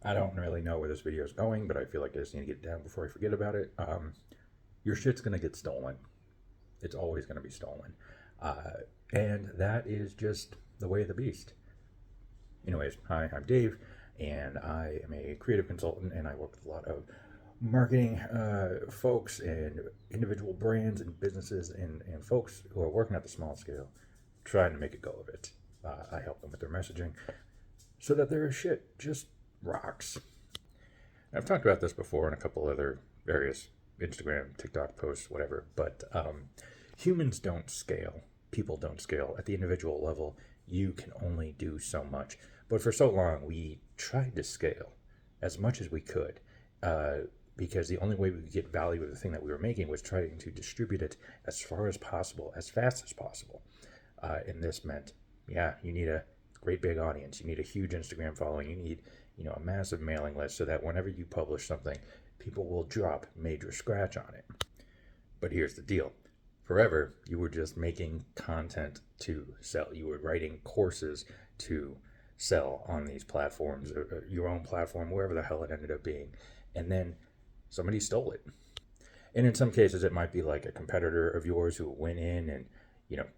I don't really know where this video is going, but I feel like I just need to get it down before I forget about it. Your shit's gonna get stolen. It's always gonna be stolen, uh, and that is just the way of the beast. Anyways, hi, I'm Dave, and I am a creative consultant, and I work with a lot of marketing folks and individual brands and businesses and folks who are working at the small scale, trying to make a go of it. I help them with their messaging so that their shit just rocks. I've talked about this before in a couple other various Instagram, TikTok posts, whatever, but humans don't scale. People don't scale. At the individual level, you can only do so much. But for so long, we tried to scale as much as we could uh, because the only way we could get value of the thing that we were making was trying to distribute it as far as possible, as fast as possible. And this meant, yeah, you need a great big audience. You need a huge Instagram following. You need, a massive mailing list so that whenever you publish something, people will drop major scratch on it. But here's the deal. Forever, you were just making content to sell. You were writing courses to sell on these platforms, or your own platform, wherever the hell it ended up being. And then somebody stole it. And in some cases, it might be like a competitor of yours who went in and,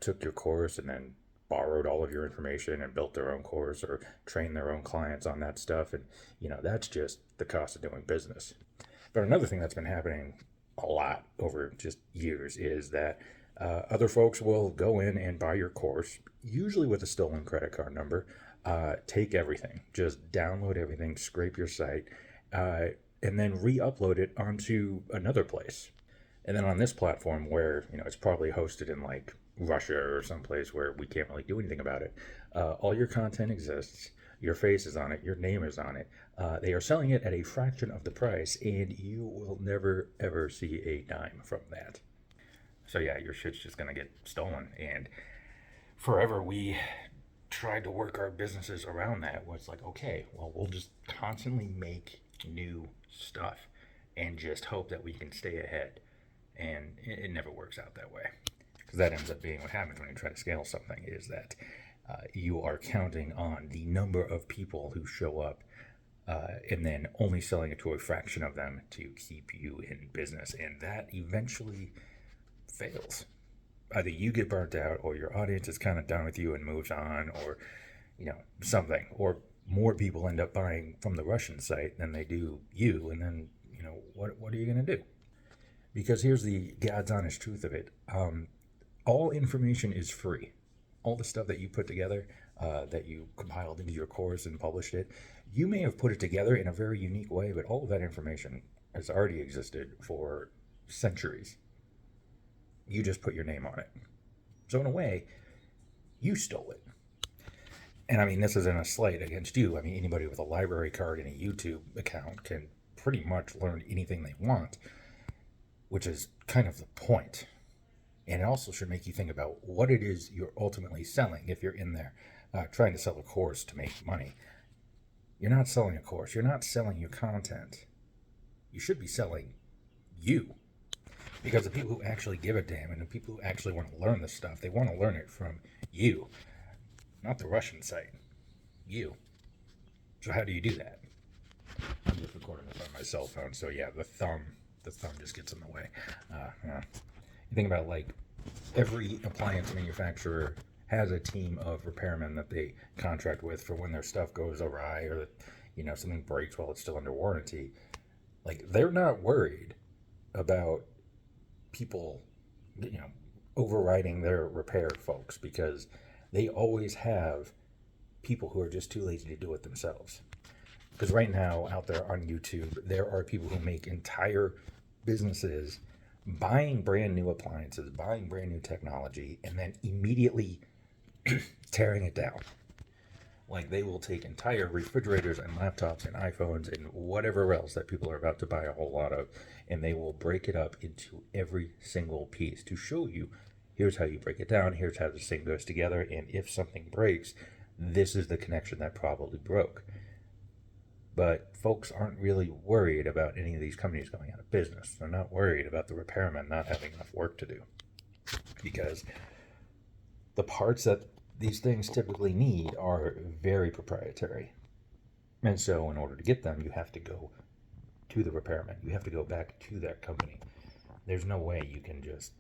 took your course and then borrowed all of your information and built their own course or trained their own clients on that stuff. And, that's just the cost of doing business. But another thing that's been happening a lot over just years is that other folks will go in and buy your course, usually with a stolen credit card number, take everything, just download everything, scrape your site, uh, and then re-upload it onto another place. And then on this platform where, it's probably hosted in like Russia or someplace where we can't really do anything about it, all your content exists. Your face is on it. Your name is on it. They are selling it at a fraction of the price, and you will never, ever see a dime from that. So, yeah, your shit's just going to get stolen. And forever, we tried to work our businesses around that. Where it's like, okay, well, we'll just constantly make new stuff and just hope that we can stay ahead. And it never works out that way. Because that ends up being what happens when you try to scale something is that you are counting on the number of people who show up and then only selling it to a fraction of them to keep you in business. And that eventually fails. Either you get burnt out or your audience is kind of done with you and moves on or, something. Or more people end up buying from the Russian site than they do you. And then, what are you going to do? Because here's the God's honest truth of it. All information is free. All the stuff that you put together, that you compiled into your course and published it, you may have put it together in a very unique way, but all of that information has already existed for centuries. You just put your name on it. So in a way, you stole it. And I mean, this isn't a slight against you. I mean, anybody with a library card and a YouTube account can pretty much learn anything they want, which is kind of the point. And it also should make you think about what it is you're ultimately selling if you're in there trying to sell a course to make money. You're not selling a course. You're not selling your content. You should be selling you. Because the people who actually give a damn and the people who actually want to learn this stuff, they want to learn it from you, not the Russian site. You. So how do you do that? I'm just recording this on my cell phone, so yeah, the thumb just gets in the way. You think about like every appliance manufacturer has a team of repairmen that they contract with for when their stuff goes awry or something breaks while it's still under warranty. Like they're not worried about people overriding their repair folks because they always have people who are just too lazy to do it themselves. Because right now out there on YouTube, there are people who make entire businesses buying brand new appliances, buying brand new technology, and then immediately tearing it down. Like they will take entire refrigerators and laptops and iPhones and whatever else that people are about to buy a whole lot of, and they will break it up into every single piece to show you here's how you break it down, here's how this thing goes together, and if something breaks, this is the connection that probably broke. But folks aren't really worried about any of these companies going out of business. They're not worried about the repairmen not having enough work to do. Because the parts that these things typically need are very proprietary. And so, in order to get them, you have to go to the repairman. You have to go back to that company. There's no way you can just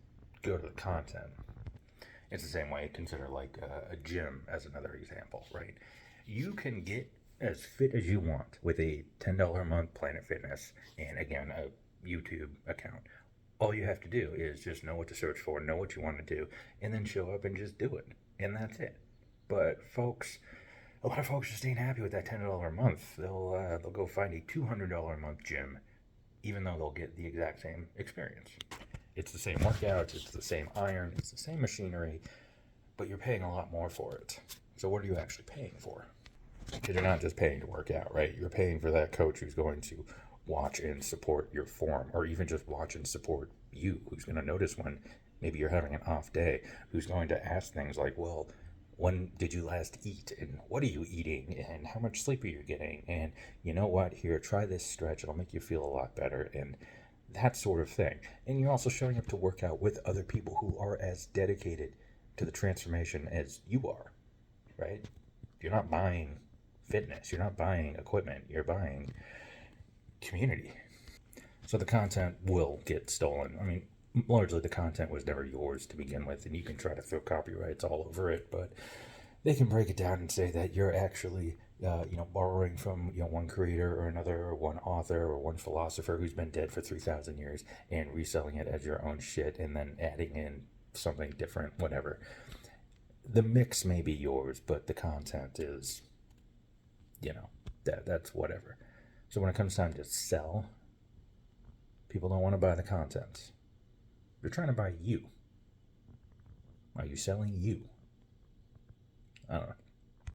go to the content. It's the same way. Consider like a gym as another example, right? You can get as fit as you want with a $10 a month Planet Fitness and, again, a YouTube account. All you have to do is just know what to search for, know what you want to do, and then show up and just do it. And that's it. But folks, a lot of folks just ain't happy with that $10 a month. They'll go find a $200 a month gym, even though they'll get the exact same experience. It's the same workouts, it's the same iron, it's the same machinery, but you're paying a lot more for it. So what are you actually paying for? Because you're not just paying to work out, right? You're paying for that coach who's going to watch and support your form, or even just watch and support you, who's going to notice when maybe you're having an off day, who's going to ask things like, well, when did you last eat, and what are you eating, and how much sleep are you getting, and you know what, here, try this stretch, it'll make you feel a lot better, and that sort of thing. And you're also showing up to work out with other people who are as dedicated to the transformation as you are, right? You're not buying fitness, you're not buying equipment, you're buying community. So the content will get stolen. I mean, largely the content was never yours to begin with, and you can try to throw copyrights all over it, but they can break it down and say that you're actually borrowing from one creator or another, or one author or one philosopher who's been dead for 3,000 years, and reselling it as your own shit, and then adding in something different, whatever. The mix may be yours, but the content is, that's whatever. So when it comes time to sell, people don't want to buy the content. They're trying to buy you. Are you selling you? I don't know.